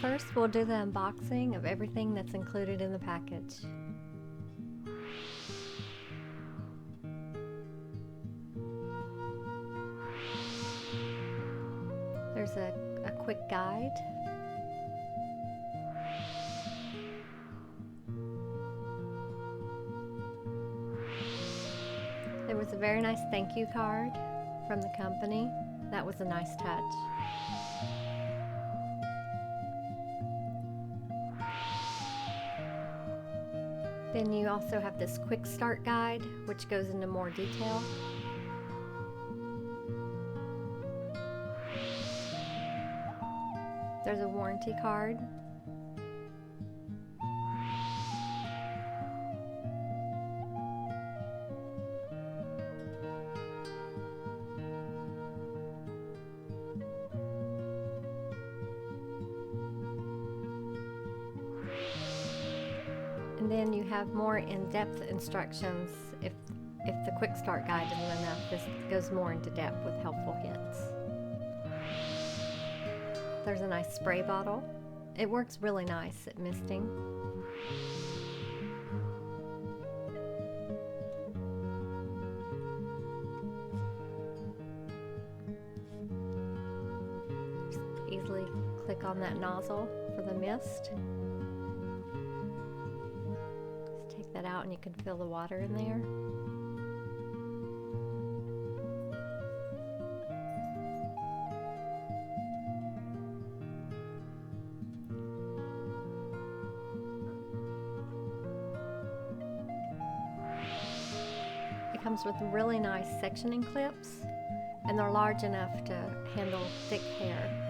First, we'll do the unboxing of everything that's included in the package. There's a quick guide. There was a very nice thank you card from the company. That was a nice touch. Then you also have this quick start guide, which goes into more detail. There's a warranty card. And then you have more in-depth instructions. If the quick start guide isn't enough, this goes more into depth with helpful hints. There's a nice spray bottle. It works really nice at misting. Just easily click on that nozzle for the mist. That out and you can feel the water in there. It comes with really nice sectioning clips, and they're large enough to handle thick hair.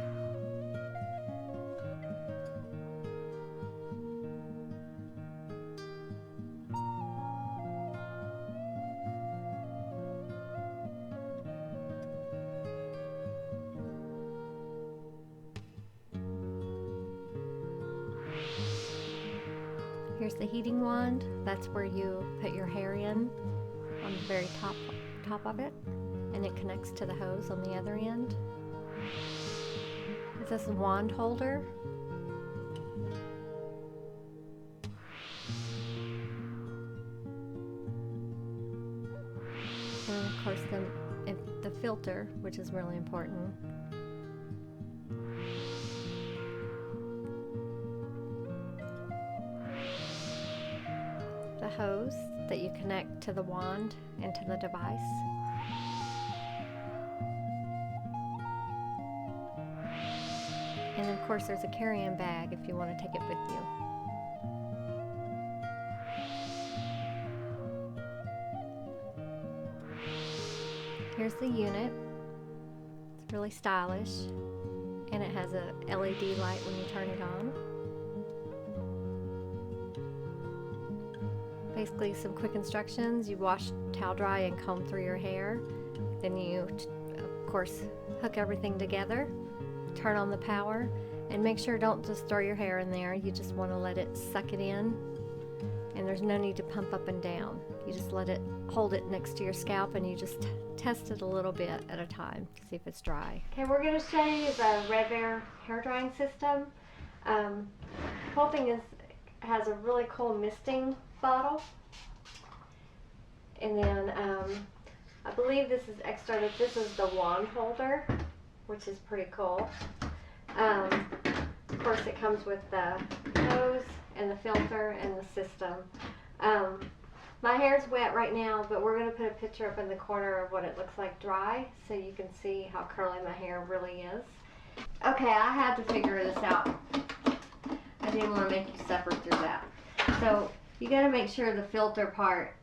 Here's the heating wand. That's where you put your hair in on the very top of it, and it connects to the hose on the other end. It's this wand holder. And of course the filter, which is really important. The hose that you connect to the wand and to the device. And of course there's a carry-in bag if you want to take it with you. Here's the unit. It's really stylish, and it has a LED light when you turn it on. Basically some quick instructions. You wash, towel dry, and comb through your hair. Then you, of course, hook everything together, turn on the power, and make sure don't just throw your hair in there. You just want to let it suck it in, and there's no need to pump up and down. You just let it, hold it next to your scalp, and you just test it a little bit at a time to see if it's dry. Okay, we're going to show you the RevAir hair drying system. The whole thing has a really cool misting bottle, and then I believe this is extra. This is the wand holder, which is pretty cool. Of course, it comes with the hose and the filter and the system. My hair's wet right now, but we're going to put a picture up in the corner of what it looks like dry, so you can see how curly my hair really is. Okay, I had to figure this out. I didn't want to make you suffer through that. So you got to make sure the filter part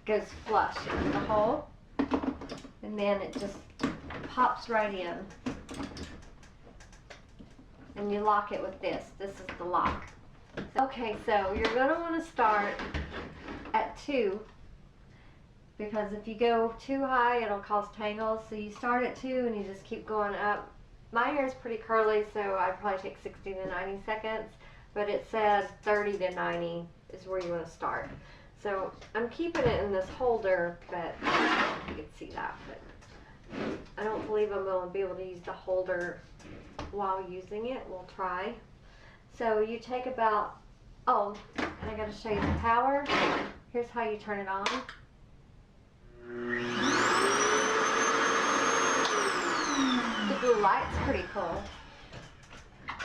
goes flush into the hole, and then it just pops right in. And you lock it with this. This is the lock. Okay, so you're going to want to start at 2, because if you go too high it'll cause tangles. So you start at 2 and you just keep going up. My hair is pretty curly, so I probably take 60 to 90 seconds, but it says 30 to 90 is where you want to start. So I'm keeping it in this holder, but I don't know if you can see that, but I don't believe I'm going to be able to use the holder while using it. We'll try. So you take about, oh, and I gotta show you the power. Here's how you turn it on. The blue light's pretty cool.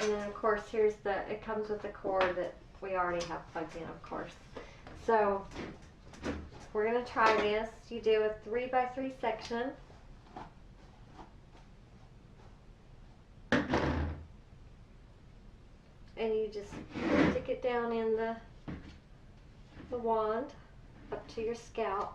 And then of course here's it comes with the cord that we already have plugged in, of course. So we're gonna try this. You do a 3x3 section. And you just stick it down in the wand up to your scalp.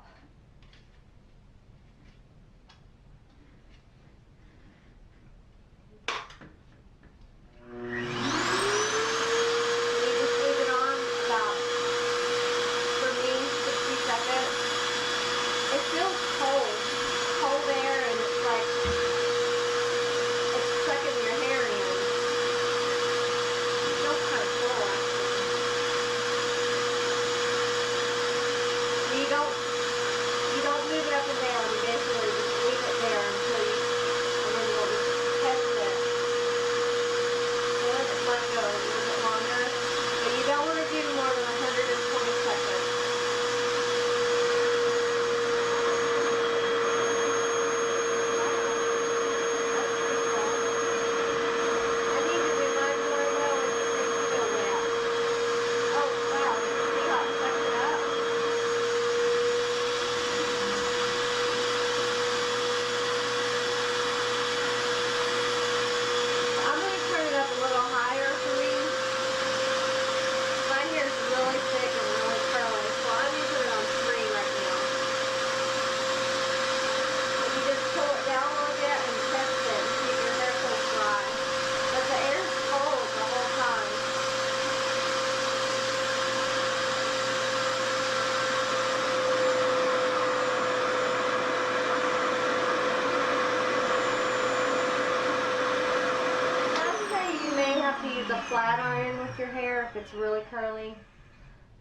A flat iron with your hair if it's really curly.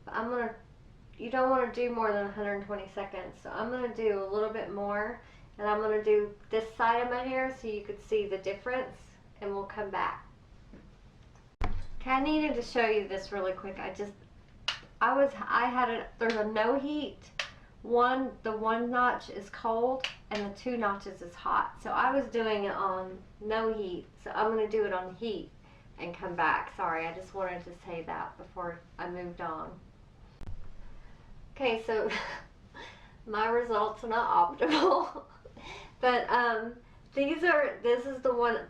But you don't want to do more than 120 seconds. So I'm going to do a little bit more, and I'm going to do this side of my hair so you could see the difference, and we'll come back. Okay, I needed to show you this really quick. There's a no heat. The one notch is cold and the 2 notches is hot. So I was doing it on no heat. So I'm going to do it on heat and come back. Sorry, I just wanted to say that before I moved on. Okay, so my results are not optimal, but this is the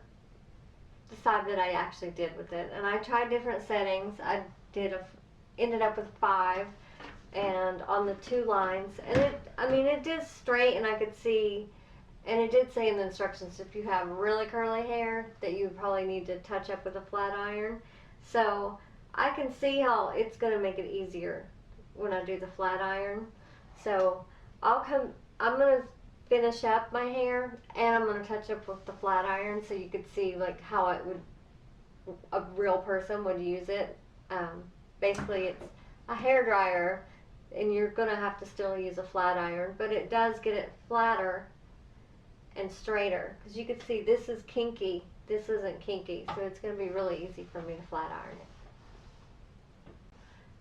side that I actually did with it, and I tried different settings. I ended up with 5, and on the 2 lines, and it did straight, and I could see. And it did say in the instructions if you have really curly hair that you probably need to touch up with a flat iron. So I can see how it's going to make it easier when I do the flat iron. So I'm going to finish up my hair and I'm going to touch up with the flat iron so you could see like how a real person would use it. Basically it's a hair dryer and you're going to have to still use a flat iron, but it does get it flatter and straighter, because you can see this is kinky, this isn't kinky, so it's going to be really easy for me to flat iron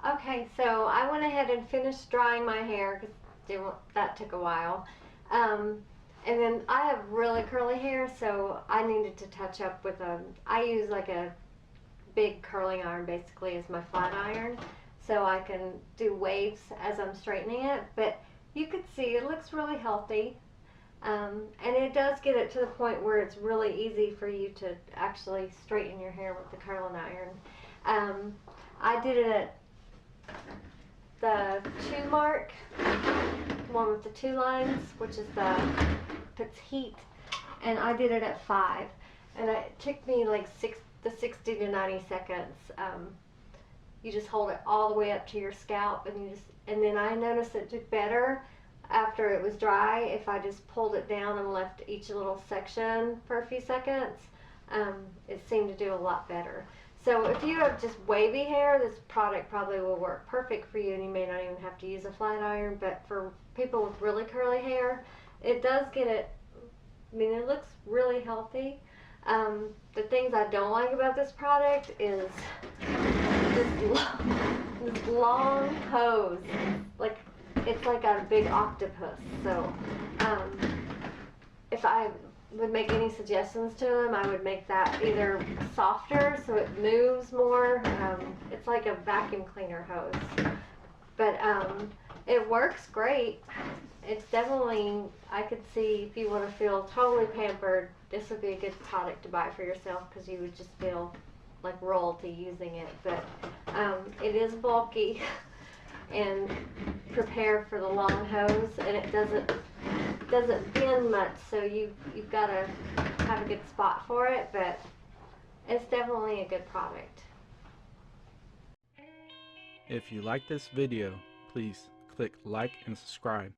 it. Okay, so I went ahead and finished drying my hair because that took a while, and then I have really curly hair, so I needed to touch up with I use like a big curling iron basically as my flat iron, so I can do waves as I'm straightening it, but you could see it looks really healthy. And it does get it to the point where it's really easy for you to actually straighten your hair with the curling iron. I did it at the 2 mark, one with the 2 lines, which is puts heat, and I did it at 5, and it took me like 60 to 90 seconds. You just hold it all the way up to your scalp, and then I noticed it did better after it was dry if I just pulled it down and left each little section for a few seconds. It seemed to do a lot better. So if you have just wavy hair, this product probably will work perfect for you, and you may not even have to use a flat iron. But for people with really curly hair, it does get it, it looks really healthy. The things I don't like about this product is this long hose. Like, it's like a big octopus. So, if I would make any suggestions to them, I would make that either softer so it moves more. It's like a vacuum cleaner hose. But it works great. It's definitely, I could see if you want to feel totally pampered, this would be a good product to buy for yourself because you would just feel like royalty using it. But it is bulky and prepare for the long hose, and it doesn't bend much, so you've got to have a good spot for it, but it's definitely a good product. If you like this video, please click like and subscribe.